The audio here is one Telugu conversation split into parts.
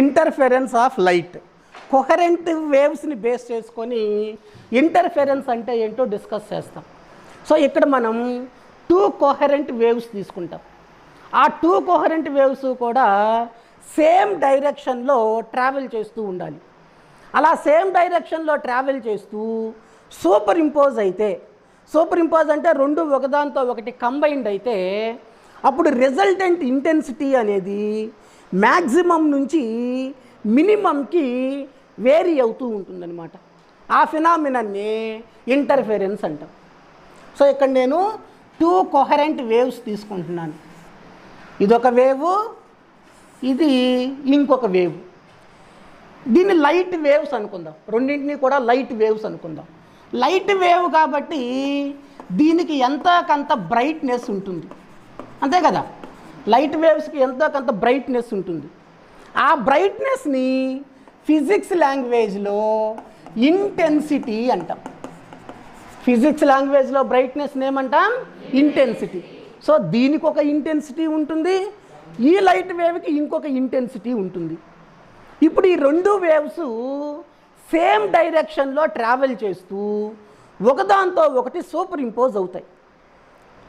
Interference of light. కొహరెంట్ వేవ్స్ని బేస్ చేసుకొని ఇంటర్ఫెరెన్స్ అంటే ఏంటో డిస్కస్ చేస్తాం. సో ఇక్కడ మనం 2 కోహరెంట్ వేవ్స్ తీసుకుంటాం. ఆ 2 కోహరెంట్ వేవ్స్ కూడా సేమ్ డైరెక్షన్లో ట్రావెల్ చేస్తూ ఉండాలి. అలా సేమ్ డైరెక్షన్లో ట్రావెల్ చేస్తూ సూపర్ ఇంపోజ్ అయితే, సూపర్ ఇంపోజ్ అంటే రెండు ఒకదాంతో ఒకటి కంబైన్డ్ అయితే అప్పుడు రిజల్టెంట్ ఇంటెన్సిటీ అనేది మ్యాక్సిమం నుంచి మినిమంకి వేరీ అవుతూ ఉంటుందన్నమాట. ఆ ఫినామినన్ని ఇంటర్ఫెరెన్స్ అంటాం. సో ఇక్కడ నేను 2 కోహరెంట్ వేవ్స్ తీసుకుంటున్నాను. ఇదొక వేవ్, ఇది ఇంకొక వేవ్. దీన్ని లైట్ వేవ్స్ అనుకుందాం. రెండింటినీ కూడా లైట్ వేవ్స్ అనుకుందాం. లైట్ వేవ్ కాబట్టి దీనికి ఎంతకంత బ్రైట్నెస్ ఉంటుంది, అంతే కదా. లైట్ వేవ్స్కి ఎంతకంత బ్రైట్నెస్ ఉంటుంది. ఆ బ్రైట్నెస్ని ఫిజిక్స్ లాంగ్వేజ్లో ఇంటెన్సిటీ అంటాం. ఫిజిక్స్ లాంగ్వేజ్లో బ్రైట్నెస్ని ఏమంటాం? ఇంటెన్సిటీ. సో దీనికి ఒక ఇంటెన్సిటీ ఉంటుంది, ఈ లైట్ వేవ్కి ఇంకొక ఇంటెన్సిటీ ఉంటుంది. ఇప్పుడు ఈ రెండు వేవ్స్ సేమ్ డైరెక్షన్లో ట్రావెల్ చేస్తూ ఒకదాంతో ఒకటి సూపర్ ఇంపోజ్ అవుతాయి.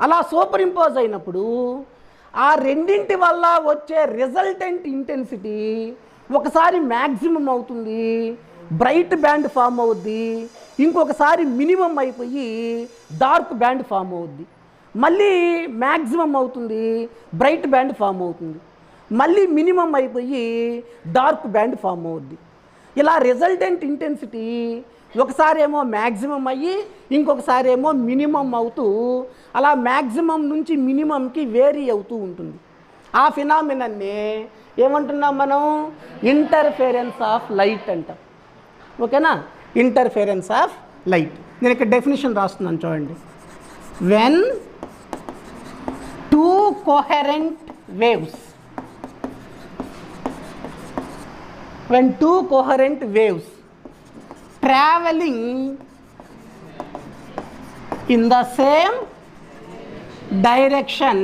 అలా సూపర్ ఇంపోజ్ అయినప్పుడు ఆ రెండింటి వల్ల వచ్చే రిజల్టెంట్ ఇంటెన్సిటీ ఒకసారి మ్యాక్సిమం అవుతుంది, బ్రైట్ బ్యాండ్ ఫామ్ అవుద్ది. ఇంకొకసారి మినిమం అయిపోయి డార్క్ బ్యాండ్ ఫామ్ అవుద్ది. మళ్ళీ మ్యాక్సిమం అవుతుంది, బ్రైట్ బ్యాండ్ ఫామ్ అవుతుంది. మళ్ళీ మినిమం అయిపోయి డార్క్ బ్యాండ్ ఫామ్ అవుద్ది. ఇలా రిజల్టెంట్ ఇంటెన్సిటీ ఒకసారి ఏమో మ్యాక్సిమం అయ్యి ఇంకొకసారి ఏమో మినిమం అవుతూ అలా మ్యాక్సిమం నుంచి మినిమంకి వేరీ అవుతూ ఉంటుంది. ఆ ఫినామినన్నే ఏమంటున్నాం మనం? ఇంటర్ఫెరెన్స్ ఆఫ్ లైట్ అంటాం. ఓకేనా? Interference of light. నేను ఇక్కడ డెఫినేషన్ రాస్తున్నాను చూడండి. When 2 coherent waves, when 2 coherent waves traveling in the same direction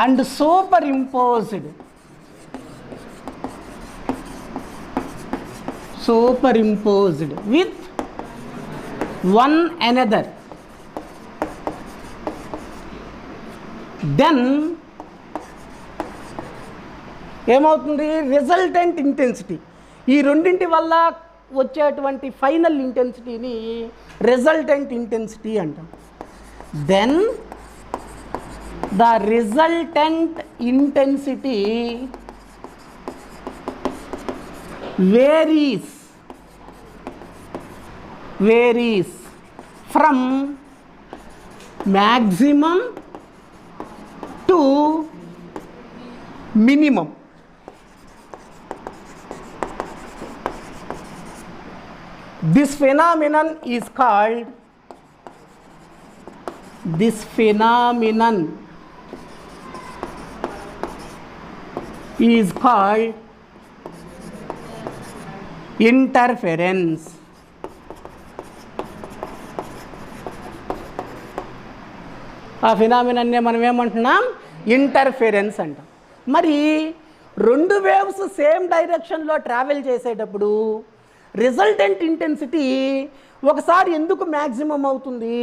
and superimposed with one another, then ఏమవుతుంది? రిజల్టెంట్ ఇంటెన్సిటీ, ఈ రెండింటి వల్ల వచ్చేటువంటి ఫైనల్ ఇంటెన్సిటీని రిజల్టెంట్ ఇంటెన్సిటీ అంటాం. Then the resultant intensity varies from maximum to minimum. This phenomenon is called interference. ఆ ఫినామినన్నే మనం ఏమంటున్నాం? ఇంటర్ఫెరెన్స్ అంటాం. మరి రెండు వేవ్స్ సేమ్ డైరెక్షన్లో ట్రావెల్ చేసేటప్పుడు రిజల్టెంట్ ఇంటెన్సిటీ ఒకసారి ఎందుకు మ్యాక్సిమం అవుతుంది,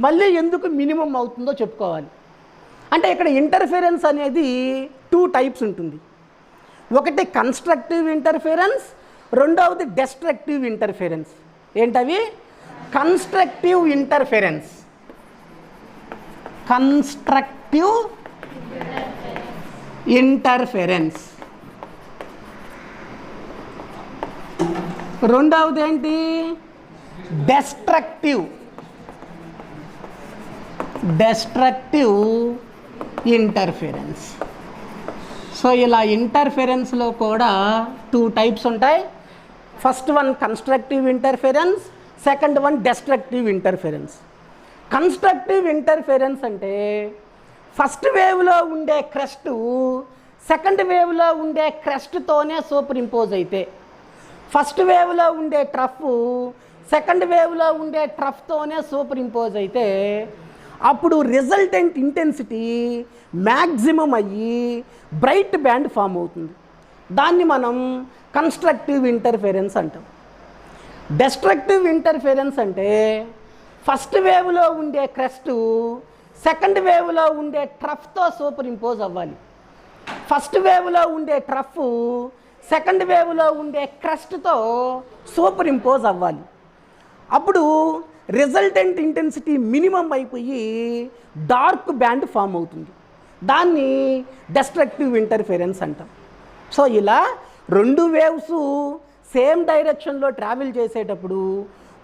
మళ్ళీ ఎందుకు మినిమం అవుతుందో చెప్పుకోవాలి. అంటే ఇక్కడ ఇంటర్ఫెరెన్స్ అనేది 2 టైప్స్ ఉంటుంది. ఒకటి కన్స్ట్రక్టివ్ ఇంటర్ఫెరెన్స్, రెండవది డెస్ట్రక్టివ్ ఇంటర్ఫెరెన్స్. ఏంటవి? Constructive interference, constructive interference. రెండవది ఏంటి? Destructive interference. సో ఇలా ఇంటర్ఫెరెన్స్లో కూడా 2 టైప్స్ ఉంటాయి. First one constructive interference, second one destructive interference. Constructive interference అంటే ఫస్ట్ వేవ్లో ఉండే క్రస్ట్ సెకండ్ వేవ్లో ఉండే క్రస్ట్తోనే సూపర్ ఇంపోజ్ అయితే, ఫస్ట్ వేవ్లో ఉండే ట్రఫ్ సెకండ్ వేవ్లో ఉండే ట్రఫ్తోనే సూపర్ ఇంపోజ్ అయితే అప్పుడు రిజల్టెంట్ ఇంటెన్సిటీ మ్యాక్సిమం అయ్యి బ్రైట్ బ్యాండ్ ఫామ్ అవుతుంది. దాన్ని మనం కన్స్ట్రక్టివ్ ఇంటర్ఫెరెన్స్ అంటాం. డెస్ట్రక్టివ్ ఇంటర్ఫెరెన్స్ అంటే ఫస్ట్ వేవ్లో ఉండే క్రెస్ట్ సెకండ్ వేవ్లో ఉండే ట్రఫ్తో సూపర్ ఇంపోజ్ అవ్వాలి. ఫస్ట్ వేవ్లో ఉండే ట్రఫ్ సెకండ్ వేవ్లో ఉండే క్రెస్ట్తో సూపర్ ఇంపోజ్ అవ్వాలి. అప్పుడు రిజల్టెంట్ ఇంటెన్సిటీ మినిమం అయిపోయి డార్క్ బ్యాండ్ ఫామ్ అవుతుంది. దాన్ని డెస్ట్రక్టివ్ ఇంటర్ఫెరెన్స్ అంటాం. సో ఇలా రెండు వేవ్స్ సేమ్ డైరెక్షన్లో ట్రావెల్ చేసేటప్పుడు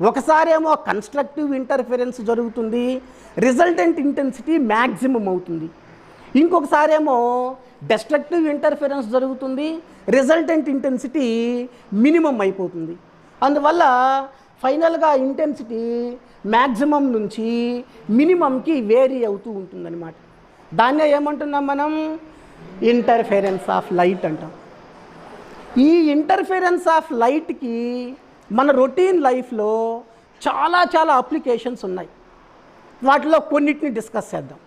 ఒకసారేమో కన్స్ట్రక్టివ్ ఇంటర్ఫెరెన్స్ జరుగుతుంది, రిజల్టెంట్ ఇంటెన్సిటీ మ్యాక్సిమం అవుతుంది. ఇంకొకసారేమో డెస్ట్రక్టివ్ ఇంటర్ఫెరెన్స్ జరుగుతుంది, రిజల్టెంట్ ఇంటెన్సిటీ మినిమం అయిపోతుంది. అందువల్ల ఫైనల్గా ఇంటెన్సిటీ మ్యాక్సిమం నుంచి మినిమంకి వేరీ అవుతూ ఉంటుందన్నమాట. దాన్నే ఏమంటున్నాం మనం? ఇంటర్ఫెరెన్స్ ఆఫ్ లైట్ అంటాం. ఈ ఇంటర్ఫెరెన్స్ ఆఫ్ లైట్కి మన రొటీన్ లైఫ్లో చాలా చాలా అప్లికేషన్స్ ఉన్నాయి. వాటిలో కొన్నిటిని డిస్కస్ చేద్దాం.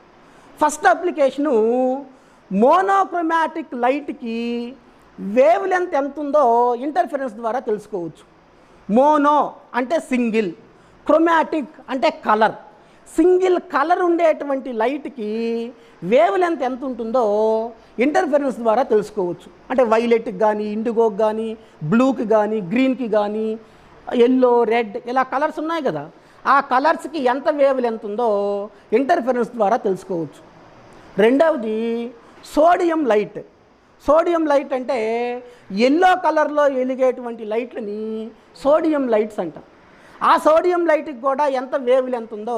ఫస్ట్ అప్లికేషను మోనోక్రోమాటిక్ లైట్కి వేవ్ లెంత్ ఎంత ఉందో ఇంటర్ఫెరెన్స్ ద్వారా తెలుసుకోవచ్చు. మోనో అంటే సింగిల్, క్రోమాటిక్ అంటే కలర్. సింగిల్ కలర్ ఉండేటువంటి లైట్కి వేవ్ లెంత్ ఎంత ఉంటుందో ఇంటర్ఫెరెన్స్ ద్వారా తెలుసుకోవచ్చు. అంటే వైలెట్కి కానీ, ఇండిగోకి కానీ, బ్లూకి కానీ, గ్రీన్కి కానీ, ఎల్లో, రెడ్ ఇలా కలర్స్ ఉన్నాయి కదా, ఆ కలర్స్కి ఎంత వేవ్ లెంత్ ఉందో ఇంటర్ఫెరెన్స్ ద్వారా తెలుసుకోవచ్చు. రెండవది సోడియం లైట్. సోడియం లైట్ అంటే ఎల్లో కలర్లో వెలిగేటువంటి లైట్లని సోడియం లైట్స్ అంటాం. ఆ సోడియం లైట్కి కూడా ఎంత వేవ్ లెంత్ ఉందో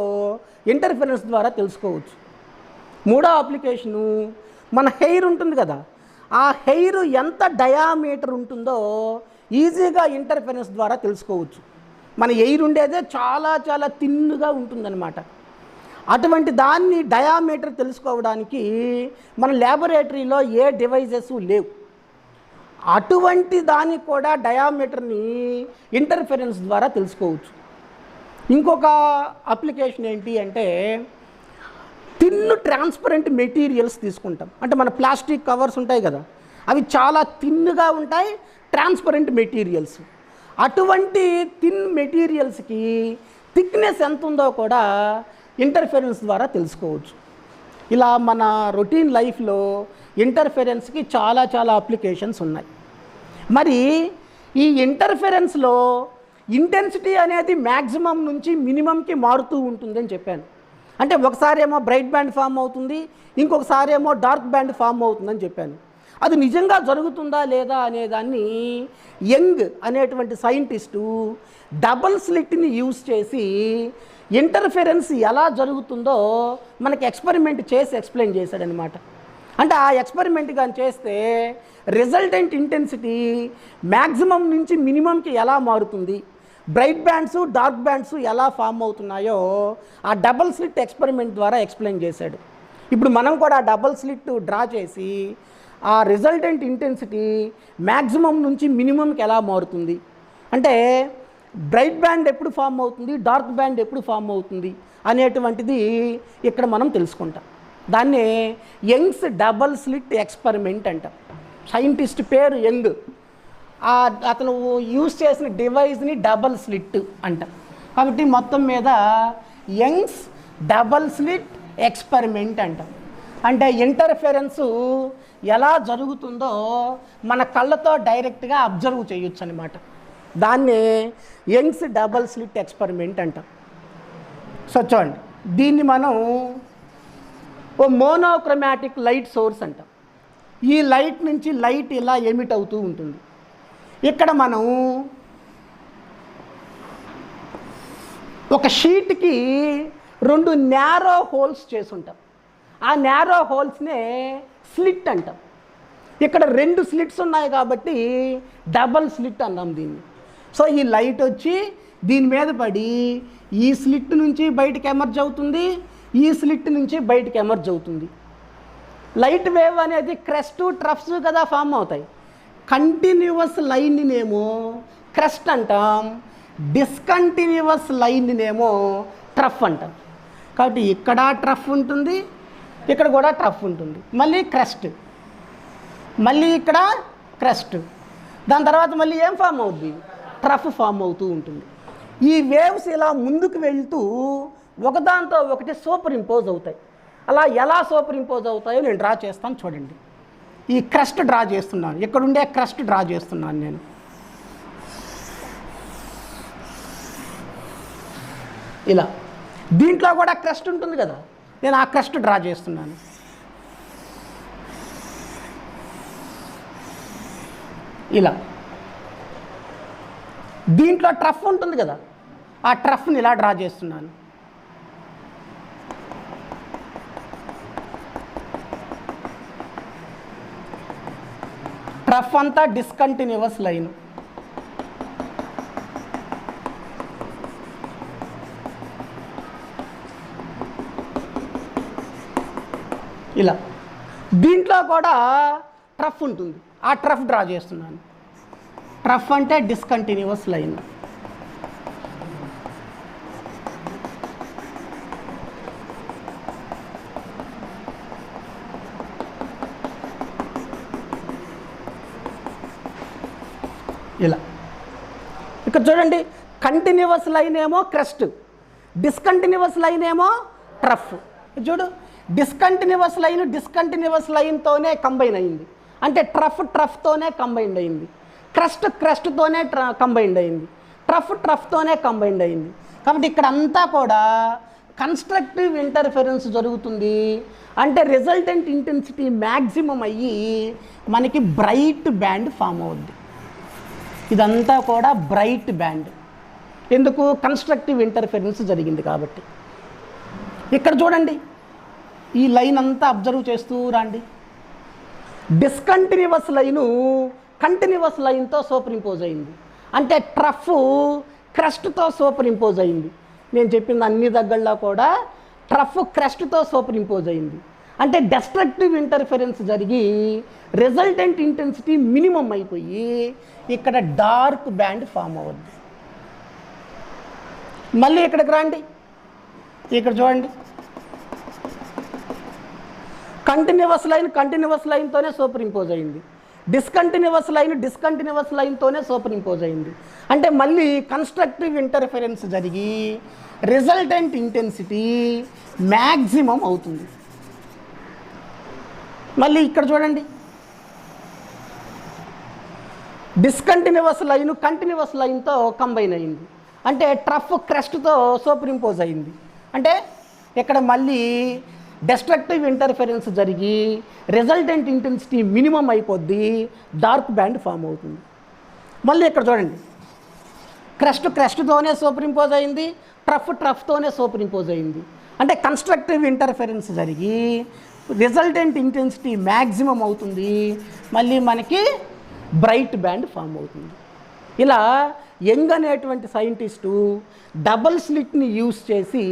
ఇంటర్ఫెరెన్స్ ద్వారా తెలుసుకోవచ్చు. మూడో అప్లికేషను మన హెయిర్ ఉంటుంది కదా, ఆ హెయిర్ ఎంత డయామీటర్ ఉంటుందో ఈజీగా ఇంటర్ఫెరెన్స్ ద్వారా తెలుసుకోవచ్చు. మన ఎయిర్ ఉండేదే చాలా చాలా థిన్గా ఉంటుందన్నమాట. అటువంటి దాన్ని డయామీటర్ తెలుసుకోవడానికి మన ల్యాబొరేటరీలో ఏ డివైజెస్ లేవు. అటువంటి దానికి కూడా డయామీటర్ని ఇంటర్ఫెరెన్స్ ద్వారా తెలుసుకోవచ్చు. ఇంకొక అప్లికేషన్ ఏంటి అంటే థిన్ ట్రాన్స్పరెంట్ మెటీరియల్స్ తీసుకుంటాం. అంటే మన ప్లాస్టిక్ కవర్స్ ఉంటాయి కదా, అవి చాలా థిన్గా ఉంటాయి, ట్రాన్స్పరెంట్ మెటీరియల్స్. అటువంటి థిన్ మెటీరియల్స్కి థిక్నెస్ ఎంత ఉందో కూడా ఇంటర్ఫెరెన్స్ ద్వారా తెలుసుకోవచ్చు. ఇలా మన రొటీన్ లైఫ్లో ఇంటర్ఫెరెన్స్కి చాలా చాలా అప్లికేషన్స్ ఉన్నాయి. మరి ఈ ఇంటర్ఫెరెన్స్లో ఇంటెన్సిటీ అనేది మ్యాక్సిమం నుంచి మినిమంకి మారుతూ ఉంటుందని చెప్పాను. అంటే ఒకసారి ఏమో బ్రైట్ బ్యాండ్ ఫామ్ అవుతుంది, ఇంకొకసారి ఏమో డార్క్ బ్యాండ్ ఫామ్ అవుతుందని చెప్పాను. అది నిజంగా జరుగుతుందా లేదా అనేదాన్ని యంగ్ అనేటువంటి సైంటిస్టు డబల్ స్లిట్ని యూజ్ చేసి ఇంటర్ఫెరెన్స్ ఎలా జరుగుతుందో మనకి ఎక్స్పెరిమెంట్ చేసి ఎక్స్ప్లెయిన్ చేశాడనమాట. అంటే ఆ ఎక్స్పెరిమెంట్ కానీ చేస్తే రిజల్టెంట్ ఇంటెన్సిటీ మ్యాక్సిమం నుంచి మినిమంకి ఎలా మారుతుంది, బ్రైట్ బ్యాండ్స్ డార్క్ బ్యాండ్స్ ఎలా ఫామ్ అవుతున్నాయో ఆ డబల్ స్లిట్ ఎక్స్పెరిమెంట్ ద్వారా ఎక్స్ప్లెయిన్ చేశాడు. ఇప్పుడు మనం కూడా ఆ డబల్ స్లిట్ డ్రా చేసి ఆ రిజల్టెంట్ ఇంటెన్సిటీ మ్యాక్సిమం నుంచి మినిమంకి ఎలా మారుతుంది, అంటే బ్రైట్ బ్యాండ్ ఎప్పుడు ఫామ్ అవుతుంది, డార్క్ బ్యాండ్ ఎప్పుడు ఫామ్ అవుతుంది అనేటువంటిది ఇక్కడ మనం తెలుసుకుంటాం. దాన్నే యంగ్స్ డబల్ స్లిట్ ఎక్స్పెరిమెంట్ అంటాం. సైంటిస్ట్ పేరు యంగ్, అతను యూజ్ చేసిన డివైస్ని డబల్ స్లిట్ అంటాం. కాబట్టి మొత్తం మీద యంగ్స్ డబల్ స్లిట్ ఎక్స్పెరిమెంట్ అంటాం. అంటే ఇంటర్ఫెరెన్సు ఎలా జరుగుతుందో మన కళ్ళతో డైరెక్ట్గా అబ్జర్వ్ చేయొచ్చు అనమాట. దాన్నే యంగ్స్ డబల్ స్లిట్ ఎక్స్పెరిమెంట్ అంటాం. సో చూడండి, దీన్ని మనం ఓ మోనోక్రోమాటిక్ లైట్ సోర్స్ అంటాం. ఈ లైట్ నుంచి లైట్ ఇలా ఎమిట్ అవుతూ ఉంటుంది. ఇక్కడ మనం ఒక షీట్కి 2 న్యారో హోల్స్ చేసుంటాం. ఆ న్యారో హోల్స్నే స్లిట్ అంటాం. ఇక్కడ 2 స్లిట్స్ ఉన్నాయి కాబట్టి డబల్ స్లిట్ అన్నాం దీన్ని. సో ఈ లైట్ వచ్చి దీని మీద పడి ఈ స్లిట్ నుంచి బయటికి ఎమర్జ్ అవుతుంది, ఈ స్లిట్ నుంచి బయటికి ఎమర్జ్ అవుతుంది. లైట్ వేవ్ అనేది క్రెస్ట్ ట్రఫ్స్ కదా ఫామ్ అవుతాయి. కంటిన్యూవస్ లైన్నేమో క్రెస్ట్ అంటాం, డిస్కంటిన్యూవస్ లైన్నేమో ట్రఫ్ అంటాం. కాబట్టి ఇక్కడ ట్రఫ్ ఉంటుంది, ఇక్కడ కూడా ట్రఫ్ ఉంటుంది. మళ్ళీ క్రస్ట్, మళ్ళీ ఇక్కడ క్రస్ట్, దాని తర్వాత మళ్ళీ ఏం ఫామ్ అవుద్ది? ట్రఫ్ ఫామ్ అవుతూ ఉంటుంది. ఈ వేవ్స్ ఇలా ముందుకు వెళ్తూ ఒకదాంతో ఒకటి సూపర్ ఇంపోజ్ అవుతాయి. అలా ఎలా సూపర్ ఇంపోజ్ అవుతాయో నేను డ్రా చేస్తాను చూడండి. ఈ క్రస్ట్ డ్రా చేస్తున్నాను, ఇక్కడ ఉండే క్రస్ట్ డ్రా చేస్తున్నాను నేను. ఇలా దీంట్లో కూడా క్రస్ట్ ఉంటుంది కదా, నేను ఆ క్రస్ట్ డ్రా చేస్తున్నాను. ఇలా దీంట్లో ట్రఫ్ ఉంటుంది కదా, ఆ ట్రఫ్ని ఇలా డ్రా చేస్తున్నాను. ట్రఫ్ అంతా డిస్కంటిన్యూస్ లైన్. ఇలా దీంట్లో కూడా ట్రఫ్ ఉంటుంది, ఆ ట్రఫ్ డ్రా చేస్తున్నాను. ట్రఫ్ అంటే డిస్కంటిన్యూస్ లైన్. ఇలా ఇక్కడ చూడండి, కంటిన్యూస్ లైన్ ఏమో క్రస్ట్, డిస్కంటిన్యూస్ లైన్ ఏమో ట్రఫ్. చూడు, డిస్కంటిన్యూస్ లైన్తోనే కంబైన్ అయింది, అంటే ట్రఫ్తోనే కంబైండ్ అయింది. క్రస్ట్తోనే కంబైండ్ అయింది. ట్రఫ్తోనే కంబైండ్ అయింది. కాబట్టి ఇక్కడ అంతా కూడా కన్స్ట్రక్టివ్ ఇంటర్ఫెరెన్స్ జరుగుతుంది. అంటే రిజల్టెంట్ ఇంటెన్సిటీ మ్యాక్సిమం అయ్యి మనకి బ్రైట్ బ్యాండ్ ఫామ్ అవుద్ది. ఇదంతా కూడా బ్రైట్ బ్యాండ్. ఎందుకు? కన్స్ట్రక్టివ్ ఇంటర్ఫెరెన్స్ జరిగింది కాబట్టి. ఇక్కడ చూడండి, ఈ లైన్ అంతా అబ్జర్వ్ చేస్తూ రండి. డిస్కంటిన్యూస్ లైను కంటిన్యూస్ లైన్తో సూపర్ ఇంపోజ్ అయింది, అంటే ట్రఫ్ క్రస్ట్తో సూపర్ ఇంపోజ్ అయింది. నేను చెప్పింది అన్ని దగ్గరలో కూడా ట్రఫ్ క్రస్ట్తో సూపర్ ఇంపోజ్ అయింది. అంటే డెస్ట్రక్టివ్ ఇంటర్ఫెరెన్స్ జరిగి రిజల్టెంట్ ఇంటెన్సిటీ మినిమం అయిపోయి ఇక్కడ డార్క్ బ్యాండ్ ఫామ్ అవుద్ది. మళ్ళీ ఇక్కడికి రండి, ఇక్కడ చూడండి, కంటిన్యూస్ లైన్తోనే సూపర్ ఇంపోజ్ అయింది. డిస్కంటిన్యూస్ లైన్తోనే సూపర్ ఇంపోజ్ అయింది. అంటే మళ్ళీ కన్స్ట్రక్టివ్ ఇంటర్ఫెరెన్స్ జరిగి రిజల్టెంట్ ఇంటెన్సిటీ మ్యాక్సిమం అవుతుంది. మళ్ళీ ఇక్కడ చూడండి, కంటిన్యూస్ లైన్తో కంబైన్ అయింది, అంటే ట్రఫ్ క్రస్ట్తో సూపర్ ఇంపోజ్ అయింది. అంటే ఇక్కడ మళ్ళీ డెస్ట్రక్టివ్ ఇంటర్ఫెరెన్స్ జరిగి రిజల్టెంట్ ఇంటెన్సిటీ మినిమం అయిపోద్ది, డార్క్ బ్యాండ్ ఫామ్ అవుతుంది. మళ్ళీ ఇక్కడ చూడండి, క్రస్ట్తోనే సూపర్ ఇంపోజ్ అయింది, ట్రఫ్తోనే సూపర్ ఇంపోజ్ అయింది. అంటే కన్స్ట్రక్టివ్ ఇంటర్ఫెరెన్స్ జరిగి రిజల్టెంట్ ఇంటెన్సిటీ మ్యాక్సిమం అవుతుంది, మళ్ళీ మనకి బ్రైట్ బ్యాండ్ ఫామ్ అవుతుంది. ఇలా యంగ్ అనేటువంటి సైంటిస్టు డబల్ స్లిట్ని యూస్ చేసి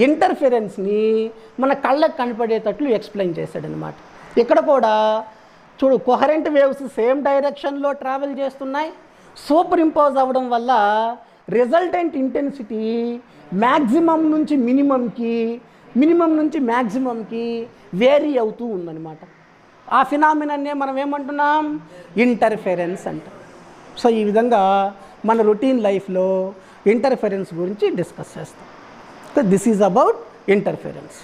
ఇంటర్ఫెరెన్స్ని మన కళ్ళకు కనపడేటట్లు ఎక్స్ప్లెయిన్ చేశాడనమాట. ఇక్కడ కూడా చూడు, కోహరెంట్ వేవ్స్ సేమ్ డైరెక్షన్లో ట్రావెల్ చేస్తున్నాయి. సూపర్ ఇంపోజ్ అవ్వడం వల్ల రిజల్టెంట్ ఇంటెన్సిటీ మ్యాక్సిమం నుంచి మ్యాక్సిమంకి వేరీ అవుతూ ఉందన్నమాట. ఆ ఫినామినన్నే మనం ఏమంటున్నాం? ఇంటర్ఫెరెన్స్ అంటాం. సో ఈ విధంగా మన రొటీన్ లైఫ్లో ఇంటర్ఫెరెన్స్ గురించి డిస్కస్ చేస్తాం. This is about interference.